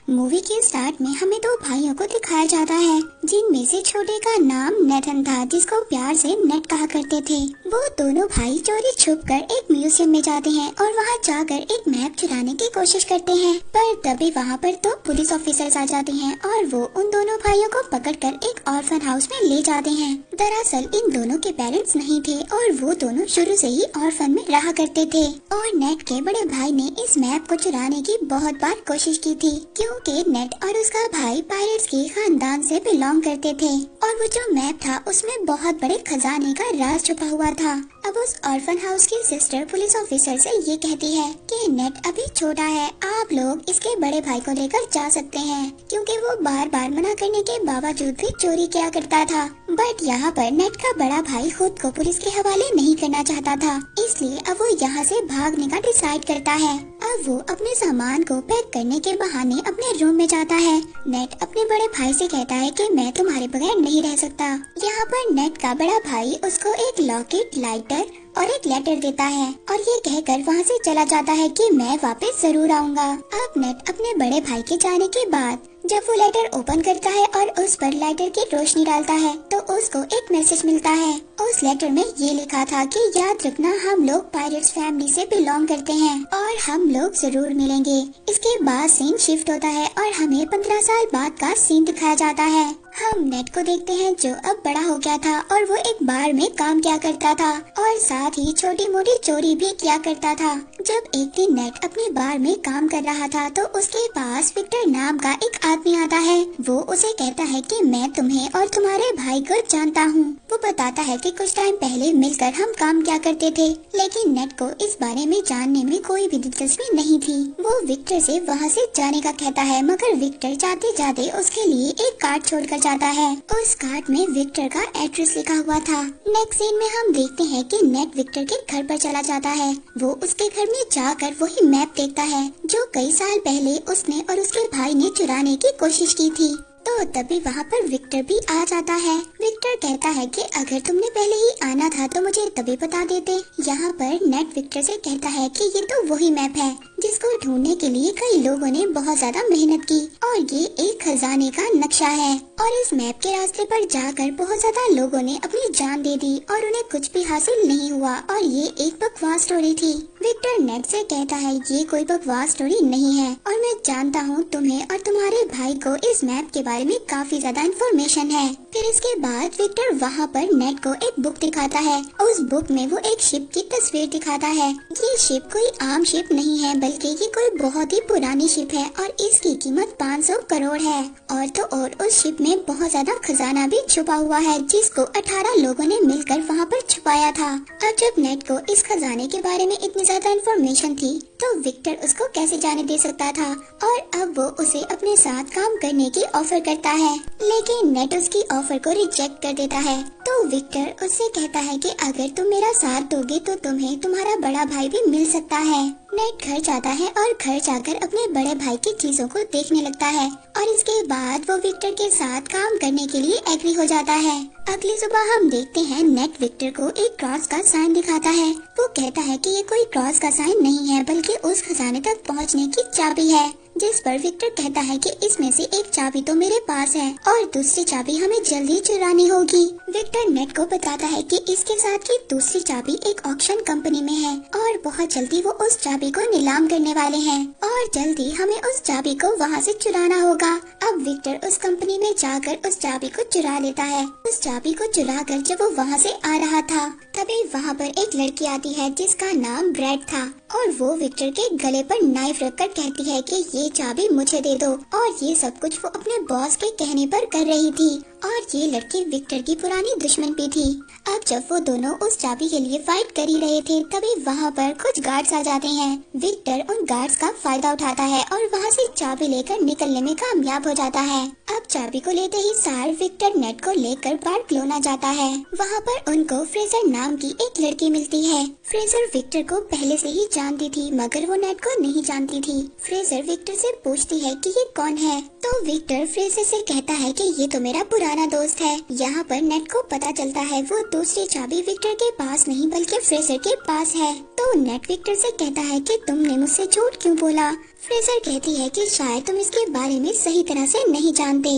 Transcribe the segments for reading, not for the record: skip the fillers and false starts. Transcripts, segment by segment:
Movie के start में हमें दो भाइयों को दिखाया जाता है, जिनमें से छोटे का नाम नेथन था, जिसको प्यार से नेट कहा करते थे। वो दोनों भाई चोरी छुपकर एक म्यूजियम में जाते हैं और वहाँ जाकर एक मैप चुराने की कोशिश करते हैं, पर तभी वहाँ पर दो पुलिस ऑफिसर्स आ जाते हैं और वो उन दोनों भाइयों को पकड़कर एक ऑर्फन हाउस में ले जाते हैं। दरअसल इन दोनों के पेरेंट्स नहीं थे और वो दोनों शुरू से ही ऑर्फन में रहा करते थे और नेट के बड़े भाई ने इस मैप को चुराने की बहुत बार कोशिश की थी, क्योंकि नेट और उसका भाई पायरेट्स के खानदान से बिलोंग करते थे और वो जो मैप था उसमें बहुत बड़े खजाने का राज छुपा हुआ था। अब उस ऑर्फन हाउस की सिस्टर पुलिस ऑफिसर से ये कहती है कि नेट अभी छोटा है, आप लोग इसके बड़े भाई को लेकर जा सकते हैं, क्योंकि वो बार बार मना करने के बावजूद भी चोरी किया करता था। बट यहाँ पर नेट का बड़ा भाई खुद को पुलिस के हवाले नहीं करना चाहता था, इसलिए अब वो यहाँ से भागने का डिसाइड करता है। अब वो अपने सामान को पैक करने के बहाने अपने रूम में जाता है। नेट अपने बड़े भाई से कहता है कि मैं तुम्हारे बगैर नहीं रह सकता। यहाँ पर नेट का बड़ा भाई उसको एक लॉकेट, लाइटर और एक लेटर देता है और ये कहकर वहाँ से चला जाता है कि मैं वापस जरूर आऊँगा। अब नेट अपने बड़े भाई के जाने के बाद जब वो लेटर ओपन करता है और उस पर लाइटर की रोशनी डालता है तो उसको एक मैसेज मिलता है। उस लेटर में ये लिखा था कि याद रखना, हम लोग पायरेट्स फैमिली से बिलोंग करते हैं और हम लोग जरूर मिलेंगे। इसके बाद सीन शिफ्ट होता है और हमें 15 साल बाद का सीन दिखाया जाता है। हम नेट को देखते हैं जो अब बड़ा हो गया था और वो एक बार में काम किया करता था और साथ ही छोटी मोटी चोरी भी किया करता था। जब एक दिन नेट अपने बार में काम कर रहा था तो उसके पास विक्टर नाम का एक आदमी आता है। वो उसे कहता है कि मैं तुम्हें और तुम्हारे भाई को जानता हूँ। वो बताता है कि कुछ टाइम पहले मिलकर हम काम किया करते थे, लेकिन नेट को इस बारे में जानने में कोई भी दिलचस्पी नहीं थी। वो विक्टर से वहाँ से जाने का कहता है, मगर विक्टर जाते जाते उसके लिए एक कार्ड छोड़कर जाता है। उस कार्ड में विक्टर का एड्रेस लिखा हुआ था। नेक्स्ट सीन में हम देखते हैं कि नेट विक्टर के घर पर चला जाता है। वो उसके घर में जाकर वही मैप देखता है जो कई साल पहले उसने और उसके भाई ने चुराने की कोशिश की थी। तो तभी वहाँ पर विक्टर भी आ जाता है। विक्टर कहता है कि अगर तुमने पहले ही आना था तो मुझे तभी बता देते। यहाँ पर नेट विक्टर से कहता है कि ये तो वही मैप है जिसको ढूंढने के लिए कई लोगों ने बहुत ज्यादा मेहनत की और ये एक खजाने का नक्शा है और इस मैप के रास्ते पर जाकर बहुत ज्यादा लोगों ने अपनी जान दे दी और उन्हें कुछ भी हासिल नहीं हुआ और ये एक बकवास स्टोरी थी। विक्टर नेट से कहता है ये कोई बकवास स्टोरी नहीं है और मैं जानता हूँ तुम्हें और तुम्हारे भाई को इस मैप के बारे में काफी ज्यादा इन्फॉर्मेशन है। फिर इसके बाद विक्टर वहाँ पर नेट को एक बुक दिखाता है। उस बुक में वो एक शिप की तस्वीर दिखाता है। ये शिप कोई आम शिप नहीं है, बल्कि ये कोई बहुत ही पुरानी शिप है और इसकी कीमत 500 करोड़ है। और तो और उस शिप में बहुत ज्यादा खजाना भी छुपा हुआ है, जिसको 18 लोगों ने मिलकर वहाँ पर छुपाया था। अब जब नेट को इस खजाने के बारे में इतनी ज्यादा इन्फॉर्मेशन थी तो विक्टर उसको कैसे जाने दे सकता था और अब वो उसे अपने साथ काम करने की ऑफर करता है, लेकिन नेट उसकी ऑफर को रिजेक्ट कर देता है। तो विक्टर उससे कहता है कि अगर तुम मेरा साथ दोगे तो तुम्हें तुम्हारा बड़ा भाई भी मिल सकता है। नेट घर जाता है और घर जाकर अपने बड़े भाई की चीजों को देखने लगता है और इसके बाद वो विक्टर के साथ काम करने के लिए एग्री हो जाता है। अगली सुबह हम देखते हैं नेट विक्टर को एक क्रॉस का साइन दिखाता है। वो कहता है कि ये कोई क्रॉस का साइन नहीं है, बल्कि उस खजाने तक पहुंचने की चाबी है। जिस पर विक्टर कहता है कि इसमें से एक चाबी तो मेरे पास है और दूसरी चाबी हमें जल्दी चुरानी होगी। विक्टर नेट को बताता है कि इसके साथ की दूसरी चाबी एक ऑक्शन कंपनी में है और बहुत जल्दी वो उस चाबी को नीलाम करने वाले हैं और जल्दी हमें उस चाबी को वहाँ से चुराना होगा। अब विक्टर उस कंपनी में जाकर उस चाबी को चुरा लेता है। उस चाबी को चुरा कर जब वो वहाँ से आ रहा था तभी वहाँ पर एक लड़की आती है जिसका नाम ब्रैड था और वो विक्टर के गले पर नाइफ रखकर कहती है कि ये चाबी मुझे दे दो और ये सब कुछ वो अपने बॉस के कहने पर कर रही थी और ये लड़की विक्टर की पुरानी दुश्मन भी थी। अब जब वो दोनों उस चाबी के लिए फाइट कर ही रहे थे तभी वहाँ पर कुछ गार्ड्स आ जाते हैं। विक्टर उन गार्ड्स का फायदा उठाता है और वहाँ से चाबी लेकर निकलने में कामयाब हो जाता है। अब चाबी को लेते ही सार विक्टर नेट को लेकर बार्सिलोना जाता है। वहाँ पर उनको फ्रेजर नाम की एक लड़की मिलती है। फ्रेजर विक्टर को पहले से ही जानती थी, मगर वो नेट को नहीं जानती थी। फ्रेजर विक्टर विक्टर से पूछती है कि ये कौन है। तो विक्टर फ्रेजर से कहता है कि ये तो मेरा पुराना दोस्त है। यहाँ पर नेट को पता चलता है वो दूसरी चाबी विक्टर के पास नहीं बल्कि फ्रेजर के पास है। तो नेट विक्टर से कहता है कि तुमने मुझसे झूठ क्यों बोला। फ्रेजर कहती है कि शायद तुम इसके बारे में सही तरह से नहीं जानते।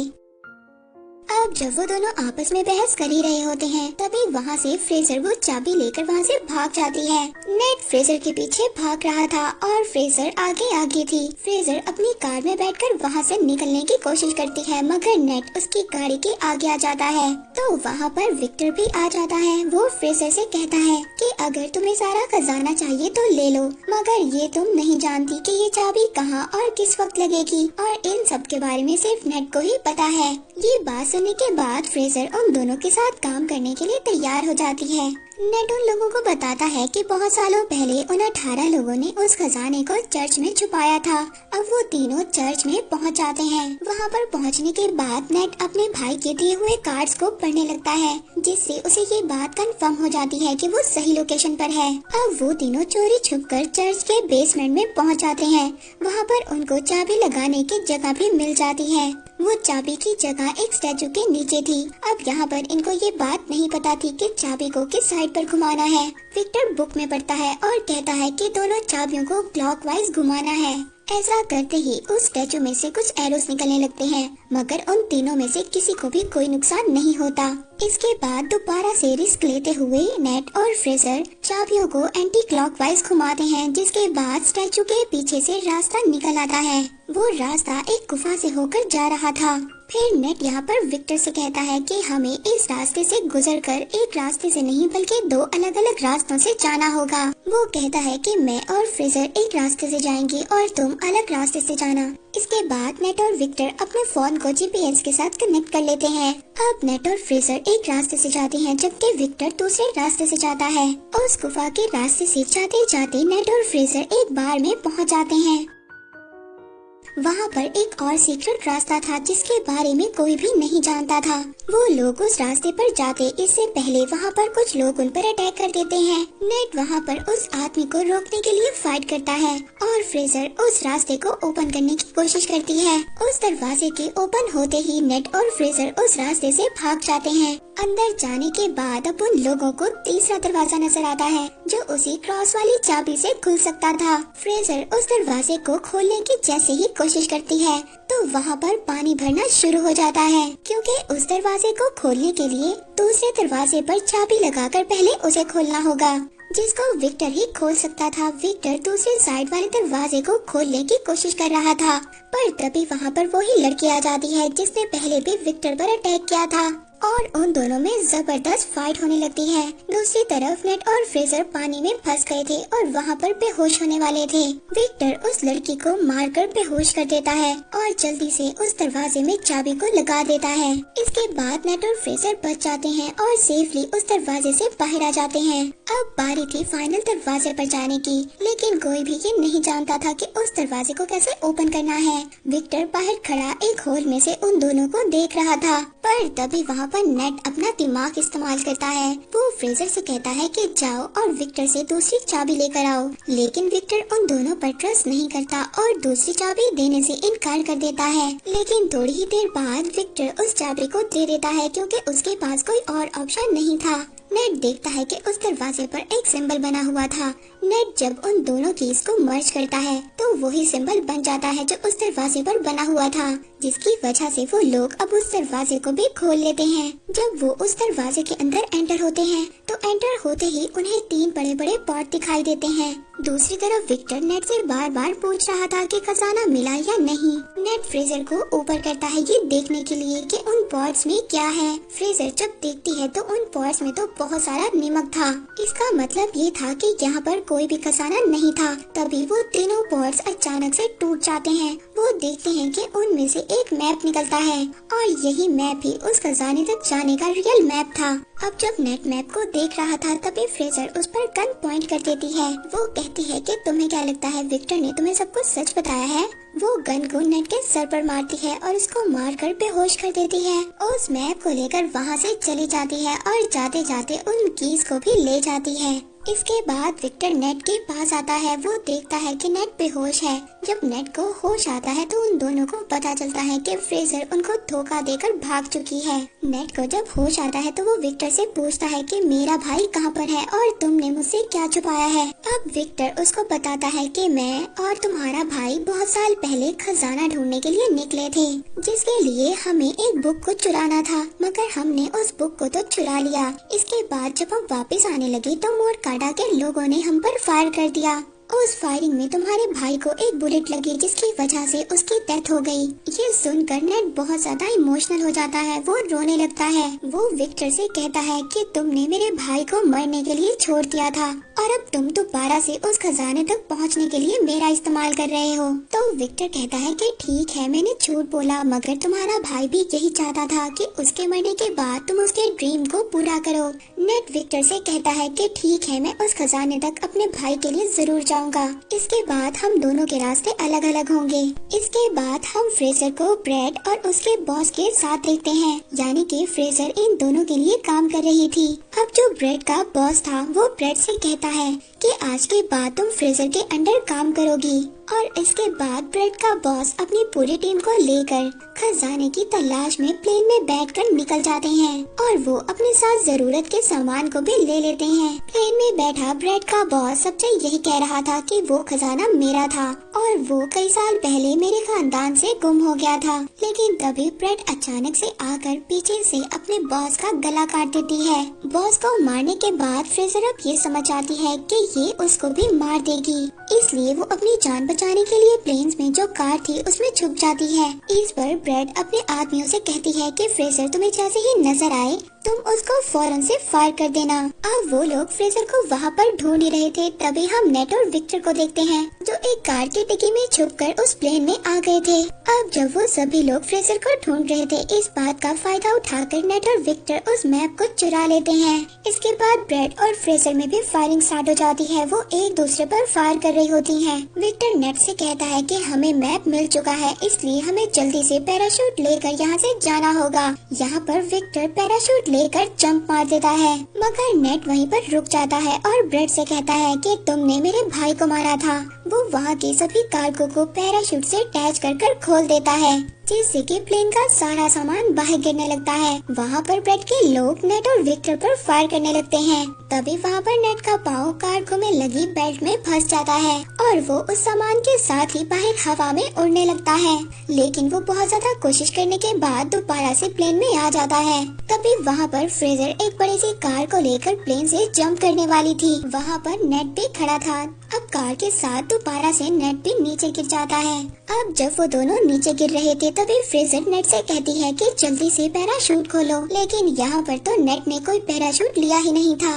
अब जब वो दोनों आपस में बहस कर ही रहे होते हैं तभी वहाँ से फ्रेजर वो चाबी लेकर वहाँ से भाग जाती है। नेट फ्रेजर के पीछे भाग रहा था और फ्रेजर आगे थी। फ्रेजर अपनी कार में बैठकर वहाँ से निकलने की कोशिश करती है मगर नेट उसकी गाड़ी के आगे आ जाता है। तो वहाँ पर विक्टर भी आ जाता है। वो फ्रेजर से कहता है कि अगर तुम्हें सारा खजाना चाहिए तो ले लो, मगर ये तुम नहीं जानती कि ये चाबी कहाँ और किस वक्त लगेगी और इन सब के बारे में सिर्फ नेट को ही पता है। ये बात सुनने के बाद फ्रेजर उन दोनों के साथ काम करने के लिए तैयार हो जाती है। नेट उन लोगों को बताता है कि बहुत सालों पहले उन 18 लोगों ने उस खजाने को चर्च में छुपाया था। अब वो तीनों चर्च में पहुंच जाते हैं। वहां पर पहुंचने के बाद नेट अपने भाई के दिए हुए कार्ड्स को पढ़ने लगता है जिससे उसे ये बात कंफर्म हो जाती है कि वो सही लोकेशन पर है। अब वो तीनों चोरी छुपकर चर्च के बेसमेंट में पहुंच जाते हैं। वहां पर उनको चाबी लगाने की जगह भी मिल जाती है। वो चाबी की जगह एक स्टैचू के नीचे थी। अब यहाँ पर इनको ये बात नहीं पता थी कि चाबी को किस साइड पर घुमाना है। विक्टर बुक में पढ़ता है और कहता है कि दोनों चाबियों को क्लॉकवाइज घुमाना है। ऐसा करते ही उस स्टैचू में से कुछ एरोस निकलने लगते हैं मगर उन तीनों में से किसी को भी कोई नुकसान नहीं होता। इसके बाद दोबारा से रिस्क लेते हुए नेट और फ्रेजर चाबियों को एंटी क्लॉकवाइज घुमाते हैं जिसके बाद स्टैचू के पीछे से रास्ता निकल आता है। वो रास्ता एक गुफा से होकर जा रहा था। फिर नेट यहाँ पर विक्टर से कहता है कि हमें इस रास्ते से गुजरकर एक रास्ते से नहीं बल्कि दो अलग अलग रास्तों से जाना होगा। वो कहता है कि मैं और फ्रेजर एक रास्ते से जाएंगे और तुम अलग रास्ते से जाना। इसके बाद नेट और विक्टर अपने फोन को जीपीएस के साथ कनेक्ट कर लेते हैं। अब नेट और फ्रेजर एक रास्ते से जाते हैं जबकि विक्टर दूसरे रास्ते से जाता है। उस गुफा के रास्ते से जाते जाते नेट और फ्रेजर एक बार में पहुँच जाते हैं। वहाँ पर एक और सीक्रेट रास्ता था जिसके बारे में कोई भी नहीं जानता था। वो लोग उस रास्ते पर जाते इससे पहले वहाँ पर कुछ लोग उन पर अटैक कर देते हैं। नेट वहाँ पर उस आदमी को रोकने के लिए फाइट करता है और फ्रेजर उस रास्ते को ओपन करने की कोशिश करती है। उस दरवाजे के ओपन होते ही नेट और फ्रेजर उस रास्ते से भाग जाते हैं। अंदर जाने के बाद अब उन लोगों को तीसरा दरवाजा नजर आता है जो उसी क्रॉस वाली चाबी से खुल सकता था। फ्रेजर उस दरवाजे को खोलने की जैसे ही कोशिश करती है तो वहाँ पर पानी भरना शुरू हो जाता है क्योंकि उस दरवाजे को खोलने के लिए दूसरे दरवाजे पर चाबी लगाकर पहले उसे खोलना होगा जिसको विक्टर ही खोल सकता था। विक्टर दूसरे साइड वाले दरवाजे को खोलने की कोशिश कर रहा था पर तभी वहाँ पर वही लड़की आ जाती है जिसने पहले भी विक्टर पर अटैक किया था और उन दोनों में जबरदस्त फाइट होने लगती है। दूसरी तरफ नेट और फ्रेजर पानी में फंस गए थे और वहाँ पर बेहोश होने वाले थे। विक्टर उस लड़की को मारकर बेहोश कर देता है और जल्दी से उस दरवाजे में चाबी को लगा देता है। इसके बाद नेट और फ्रेजर बच जाते हैं और सेफली उस दरवाजे से बाहर आ जाते हैं। अब बारी थी फाइनल दरवाजे पर जाने की लेकिन कोई भी ये नहीं जानता था कि उस दरवाजे को कैसे ओपन करना है। विक्टर बाहर खड़ा एक होल में से उन दोनों को देख रहा था पर तभी वहाँ पर नेट अपना दिमाग इस्तेमाल करता है। वो फ्रेजर से कहता है कि जाओ और विक्टर से दूसरी चाबी लेकर आओ लेकिन विक्टर उन दोनों पर ट्रस्ट नहीं करता और दूसरी चाबी देने से इनकार कर देता है। लेकिन थोड़ी ही देर बाद विक्टर उस चाबी को दे देता है क्योंकि उसके पास कोई और ऑप्शन नहीं था। नेट देखता है कि उस दरवाजे पर एक सिंबल बना हुआ था। नेट जब उन दोनों कीज को मर्ज करता है तो वही सिंबल बन जाता है जो उस दरवाजे पर बना हुआ था जिसकी वजह से वो लोग अब उस दरवाजे को भी खोल लेते हैं। जब वो उस दरवाजे के अंदर एंटर होते हैं तो एंटर होते ही उन्हें 3 बड़े बड़े पॉट दिखाई देते हैं। दूसरी तरफ विक्टर नेट से बार बार पूछ रहा था कि खजाना मिला या नहीं। नेट फ्रेजर को ऊपर करता है ये देखने के लिए कि उन पॉट्स में क्या है। फ्रेजर जब देखती है तो उन पॉट्स में तो बहुत सारा नमक था। इसका मतलब ये था कि यहाँ पर कोई भी खजाना नहीं था। तभी वो तीनों पॉट्स अचानक से टूट जाते हैं। वो देखते हैं कि उनमें से एक मैप निकलता है और यही मैप ही उस खजाने तक जाने का रियल मैप था। अब जब नेट मैप को देख रहा था तभी फ्रेजर उस पर गन पॉइंट कर देती है। वो कहती है कि तुम्हें क्या लगता है विक्टर ने तुम्हें सब कुछ सच बताया है। वो गन को नेट के सर पर मारती है और उसको मारकर बेहोश कर देती है। उस मैप को लेकर वहाँ से चली जाती है और जाते जाते उन कीज को भी ले जाती है। इसके बाद विक्टर नेट के पास आता है। वो देखता है कि नेट बेहोश है। जब नेट को होश आता है तो उन दोनों को पता चलता है कि फ्रेजर उनको धोखा देकर भाग चुकी है। नेट को जब होश आता है तो वो विक्टर से पूछता है कि मेरा भाई कहाँ पर है और तुमने मुझसे क्या छुपाया है। अब विक्टर उसको बताता है कि मैं और तुम्हारा भाई बहुत साल पहले खजाना ढूंढने के लिए निकले थे, जिसके लिए हमें एक बुक को चुराना था, मगर हमने उस बुक को तो चुरा लिया। इसके बाद जब हम वापस आने लगे तो मोरकाडा के लोगों ने हम पर फायर कर दिया। उस फायरिंग में तुम्हारे भाई को एक बुलेट लगी, जिसकी वजह से उसकी डेथ हो गई। ये सुनकर नेट बहुत ज्यादा इमोशनल हो जाता है। वो रोने लगता है। वो विक्टर से कहता है कि तुमने मेरे भाई को मरने के लिए छोड़ दिया था और अब तुम दोबारा से उस खजाने तक पहुंचने के लिए मेरा इस्तेमाल कर रहे हो। तो विक्टर कहता है कि ठीक है, मैंने झूठ बोला, मगर तुम्हारा भाई भी यही चाहता था कि उसके मरने के बाद तुम उसके ड्रीम को पूरा करो। नेट विक्टर से कहता है कि ठीक है, मैं उस खजाने तक अपने भाई के लिए जरूर जाऊंगा। इसके बाद हम दोनों के रास्ते अलग अलग होंगे। इसके बाद हम फ्रेजर को ब्रेड और उसके बॉस के साथ देखते हैं, यानी कि फ्रेजर इन दोनों के लिए काम कर रही थी। अब जो ब्रेड का बॉस था वो ब्रेड से कहता है कि आज के बाद तुम फ्रेजर के अंडर काम करोगी। और इसके बाद ब्रेड का बॉस अपनी पूरी टीम को लेकर खजाने की तलाश में प्लेन में बैठकर निकल जाते हैं और वो अपने साथ जरूरत के सामान को भी ले लेते हैं। प्लेन में बैठा ब्रेड का बॉस सबसे यही कह रहा था कि वो खजाना मेरा था और वो कई साल पहले मेरे खानदान से गुम हो गया था। लेकिन तभी ब्रेड अचानक से आकर पीछे से अपने बॉस का गला काट देती है। बॉस को मारने के बाद फ्रेजर अब ये समझ आती है कि ये उसको भी मार देगी, इसलिए वो अपनी जान बचाने के लिए प्लेन्स में जो कार थी उसमें छुप जाती है। इस पर ब्रेड अपने आदमियों से कहती है कि फ्रेजर तुम्हें जैसे ही नजर आए तुम उसको फौरन से फायर कर देना। अब वो लोग फ्रेजर को वहाँ पर ढूंढ ही रहे थे, तभी हम नेट और विक्टर को देखते हैं जो एक कार की डिक्की में छुपकर उस प्लेन में आ गए थे। अब जब वो सभी लोग फ्रेजर को ढूंढ रहे थे, इस बात का फायदा उठाकर नेट और विक्टर उस मैप को चुरा लेते हैं। इसके बाद ब्रेड और फ्रेजर में भी फायरिंग स्टार्ट हो जाती है। वो एक दूसरे पर फायर कर रही होती हैं। विक्टर नेट से कहता है कि हमें मैप मिल चुका है, इसलिए हमें जल्दी से पैराशूट लेकर यहाँ से जाना होगा। यहाँ पर विक्टर पैराशूट लेकर जंप मार देता है, मगर नेट वहीं पर रुक जाता है और ब्रेड से कहता है कि तुमने मेरे भाई को मारा था। वो वहाँ के सभी कार्गो को पैराशूट से अटैच कर खोल देता है, जिससे कि प्लेन का सारा सामान बाहर गिरने लगता है। वहाँ पर ब्रेड के लोग नेट और विक्टर पर फायर करने लगते हैं। तभी वहाँ पर नेट का पाँव कार्गो में लगी बेल्ट में फंस जाता है और वो उस सामान के साथ ही बाहर हवा में उड़ने लगता है। लेकिन वो बहुत ज्यादा कोशिश करने के बाद दोबारा से प्लेन में आ जाता है। तभी वहाँ पर फ्रेजर एक बड़ी सी कार को लेकर प्लेन से जंप करने वाली थी। वहाँ पर नेट भी खड़ा था। अब कार के साथ दोबारा से नेट भी नीचे गिर जाता है। अब जब वो दोनों नीचे गिर रहे थे तभी फ्रेजर नेट से कहती है कि जल्दी से पैराशूट खोलो, लेकिन यहाँ पर तो नेट ने कोई पैराशूट लिया ही नहीं था।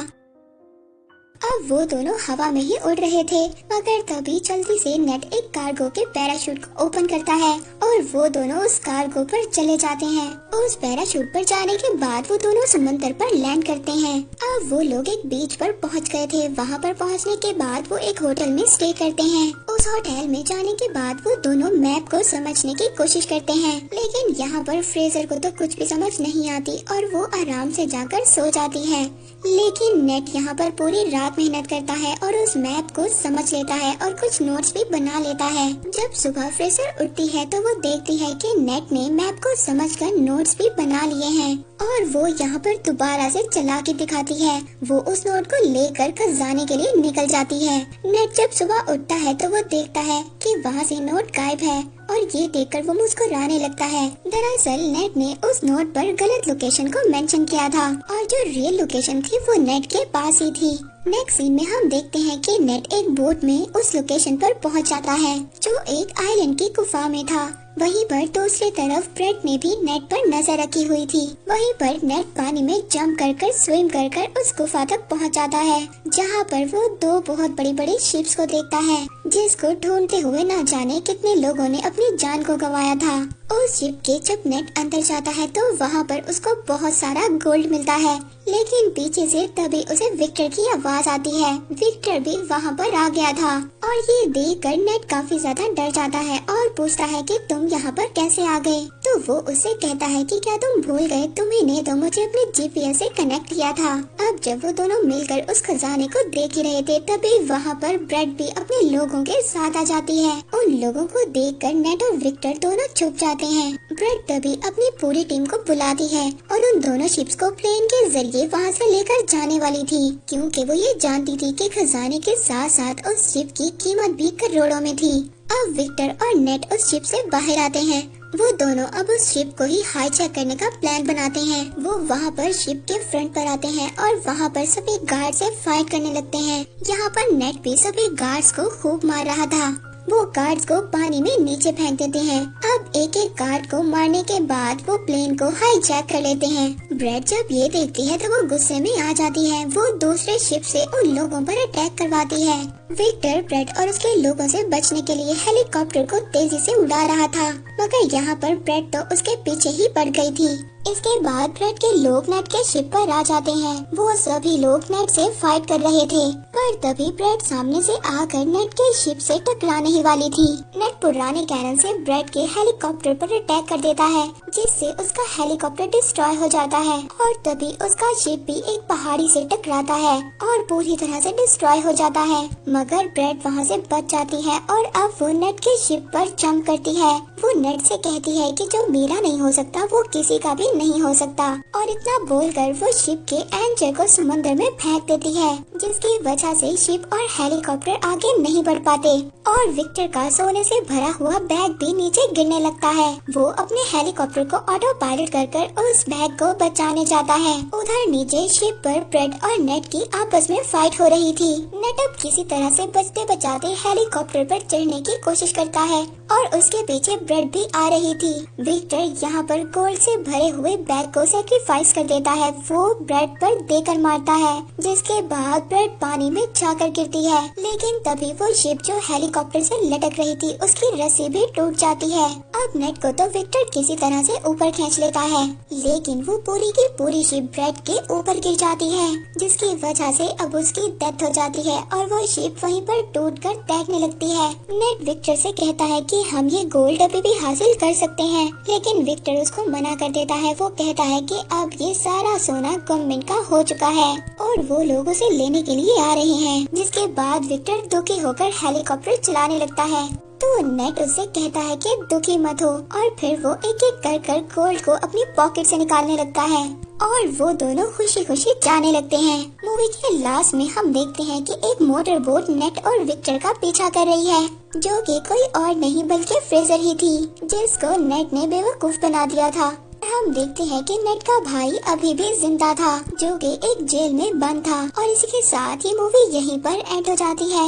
अब वो दोनों हवा में ही उड़ रहे थे, मगर तभी जल्दी से नेट एक कार्गो के पैराशूट को ओपन करता है और वो दोनों उस कार्गो पर चले जाते हैं। उस पैराशूट पर जाने के बाद वो दोनों समंदर पर लैंड करते हैं। अब वो लोग एक बीच पर पहुंच गए थे। वहां पर पहुंचने के बाद वो एक होटल में स्टे करते हैं। उस होटल में जाने के बाद वो दोनों मैप को समझने की कोशिश करते हैं, लेकिन यहाँ पर फ्रेजर को तो कुछ भी समझ नहीं आती और वो आराम से जाकर सो जाती है। लेकिन नेट यहाँ पर पूरी रात मेहनत करता है और उस मैप को समझ लेता है और कुछ नोट्स भी बना लेता है। जब सुबह फ्रेजर उठती है तो वो देखती है कि नेट ने मैप को समझकर नोट्स भी बना लिए हैं और वो यहाँ पर दोबारा से चालाकी दिखाती है। वो उस नोट को लेकर खजाने के लिए निकल जाती है। नेट जब सुबह उठता है तो वो देखता है कि वहाँ से नोट गायब है और ये देखकर वो मुस्कुराने लगता है। दरअसल नेट ने उस नोट पर गलत लोकेशन को मेंशन किया था और जो रियल लोकेशन थी वो नेट के पास ही थी। नेक्स्ट सीन में हम देखते हैं कि नेट एक बोट में उस लोकेशन पर पहुंच जाता है जो एक आइलैंड की गुफा में था। वहीं पर दूसरी तरफ ब्रेड ने भी नेट पर नजर रखी हुई थी। वहीं पर नेट पानी में जंप कर स्विम कर उस गुफा तक पहुंच जाता है, जहां पर वो दो बहुत बड़ी बड़ी शिप्स को देखता है, जिसको ढूंढते हुए न जाने कितने लोगों ने अपनी जान को गंवाया था। उस शिप के जब नेट अंदर जाता है तो वहाँ पर उसको बहुत सारा गोल्ड मिलता है, लेकिन पीछे से तभी उसे विक्टर की आवाज आती है। विक्टर भी वहाँ पर आ गया था और ये देखकर नेट काफी ज्यादा डर जाता है और पूछता है कि तुम यहाँ पर कैसे आ गए। तो वो उससे कहता है कि क्या तुम भूल गए तुम्हें तो मुझे अपने जीपीएस से कनेक्ट किया था। अब जब वो दोनों मिलकर उस खजाने को देख ही रहे थे तभी वहाँ पर ब्रेड भी अपने लोगों के साथ आ जाती है। उन लोगों को देखकर नेट और विक्टर दोनों छुप जाते हैं। ब्रेड तभी अपनी पूरी टीम को बुलाती है और उन दोनों शिप्स को प्लेन के जरिए वहाँ से लेकर जाने वाली थी, क्योंकि वो ये जानती थी कि खजाने के साथ साथ उस शिप की कीमत भी करोड़ों में थी। अब विक्टर और नेट उस शिप से बाहर आते हैं। वो दोनों अब उस शिप को ही हाईजैक करने का प्लान बनाते हैं। वो वहाँ पर शिप के फ्रंट पर आते हैं और वहाँ पर सभी गार्ड से फाइट करने लगते हैं। यहाँ पर नेट भी सभी गार्ड्स को खूब मार रहा था। वो गार्ड्स को पानी में नीचे फेंक देते हैं। अब एक एक गार्ड को मारने के बाद वो प्लेन को हाईजैक कर लेते हैं। ब्रेड जब ये देखती है तो वो गुस्से में आ जाती है। वो दूसरे शिप से उन लोगों पर अटैक करवाती है। विक्टर ब्रेड और उसके लोगों से बचने के लिए हेलीकॉप्टर को तेजी से उड़ा रहा था, मगर यहाँ पर ब्रेड तो उसके पीछे ही पड़ गई थी। इसके बाद ब्रेड के लोग नेट के शिप पर आ जाते हैं। वो सभी लोग नेट से फाइट कर रहे थे, पर तभी ब्रेड सामने से आकर नेट के शिप से टकराने ही वाली थी। नेट पुराने कैनन से ब्रेड के हेलीकॉप्टर पर अटैक कर देता है, जिससे उसका हेलीकॉप्टर डिस्ट्रॉय हो जाता है और तभी उसका शिप भी एक पहाड़ी से टकराता है और पूरी तरह से डिस्ट्रॉय हो जाता है। मगर ब्रेड वहाँ से बच जाती है और अब वो नेट के शिप पर जंप करती है। वो नेट से कहती है कि जो मेरा नहीं हो सकता वो किसी का भी नहीं हो सकता, और इतना बोलकर वो शिप के एंकर को समुद्र में फेंक देती है, जिसकी वजह से शिप और हेलीकॉप्टर आगे नहीं बढ़ पाते और विक्टर का सोने से भरा हुआ बैग भी नीचे गिरने लगता है। वो अपने हेलीकॉप्टर को ऑटो पायलट कर उस बैग को बचाने जाता है। उधर नीचे शिप पर ब्रेड और नेट की आपस में फाइट हो रही थी। नेट अब किसी तरह से बचते बचाते हेलीकॉप्टर पर चढ़ने की कोशिश करता है और उसके पीछे ब्रेड भी आ रही थी। विक्टर यहाँ पर गोल्ड से भरे हुए बैग को सैक्रिफाइस कर देता है। वो ब्रेड पर देकर मारता है, जिसके बाद ब्रेड पानी में जाकर गिरती है। लेकिन तभी वो शिप जो हेलीकॉप्टर से लटक रही थी उसकी रस्सी भी टूट जाती है। अब नेट को तो विक्टर किसी तरह से ऊपर खींच लेता है, लेकिन वो पूरी की पूरी शिप ब्रेड के ऊपर गिर जाती है, जिसकी वजह से अब उसकी डेथ हो जाती है और वो शिप वहीं पर टूटकर तैरने लगती है। नेट विक्टर से कहता है कि हम ये गोल्ड अभी भी हासिल कर सकते हैं, लेकिन विक्टर उसको मना कर देता है। वो कहता है कि अब ये सारा सोना गवर्नमेंट का हो चुका है और वो लोग उसे लेने के लिए आ रहे हैं। जिसके बाद विक्टर दुखी होकर हेलीकॉप्टर चलाने लगता है। तो नेट उससे कहता है कि दुखी मत हो, और फिर वो एक एक कर गोल्ड को अपनी पॉकेट से निकालने लगता है और वो दोनों खुशी खुशी जाने लगते हैं। मूवी के लास्ट में हम देखते हैं कि एक मोटर बोट नेट और विक्टर का पीछा कर रही है, जो कि कोई और नहीं बल्कि फ्रेजर ही थी, जिसको नेट ने बेवकूफ बना दिया था। हम देखते हैं कि नेट का भाई अभी भी जिंदा था, जो कि एक जेल में बंद था। और इसी के साथ ये मूवी यहीं पर एंड हो जाती है।